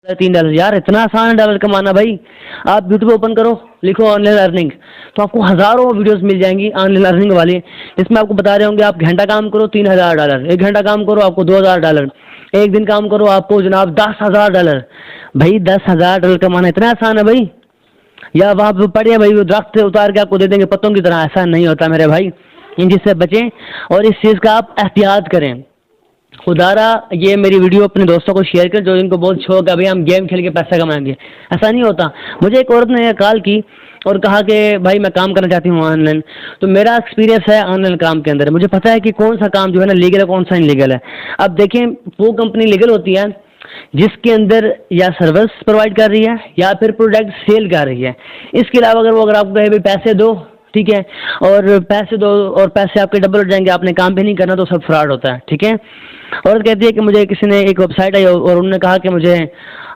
$3 यार, इतना आसान है डॉलर कमाना भाई। आप यूट्यूब ओपन करो, लिखो ऑनलाइन अर्निंग, तो आपको हज़ारों वीडियोस मिल जाएंगी ऑनलाइन अर्निंग वाली। इसमें आपको बता रहे होंगे आप घंटा काम करो $3000, 1 घंटा काम करो आपको $2000, 1 दिन काम करो आपको जनाब $10,000। भाई $10,000 कमाना इतना आसान है भाई? या वहाँ पे पड़े भाई वो दरख्त से उतार के आपको दे देंगे पत्तों की तरह? ऐसा नहीं होता मेरे भाई। इन चीज़ से बचें और इस चीज़ का आप एहतियात करें। खुदारा ये मेरी वीडियो अपने दोस्तों को शेयर करें जो इनको बहुत शौक है भाई हम गेम खेल के पैसा कमाएंगे। ऐसा नहीं होता। मुझे एक औरत ने कॉल की और कहा कि भाई मैं काम करना चाहती हूँ ऑनलाइन। तो मेरा एक्सपीरियंस है ऑनलाइन काम के अंदर, मुझे पता है कि कौन सा काम जो है ना लीगल है, कौन सा इनलीगल है। अब देखें, वो कंपनी लीगल होती है जिसके अंदर या सर्विस प्रोवाइड कर रही है या फिर प्रोडक्ट सेल कर रही है। इसके अलावा अगर आपको कहे भाई पैसे दो, ठीक है, और पैसे दो और पैसे आपके डबल हो जाएंगे, आपने काम भी नहीं करना, तो सब फ्रॉड होता है। ठीक है। औरत कहती है कि मुझे किसी ने एक वेबसाइट आई और उन्होंने कहा कि मुझे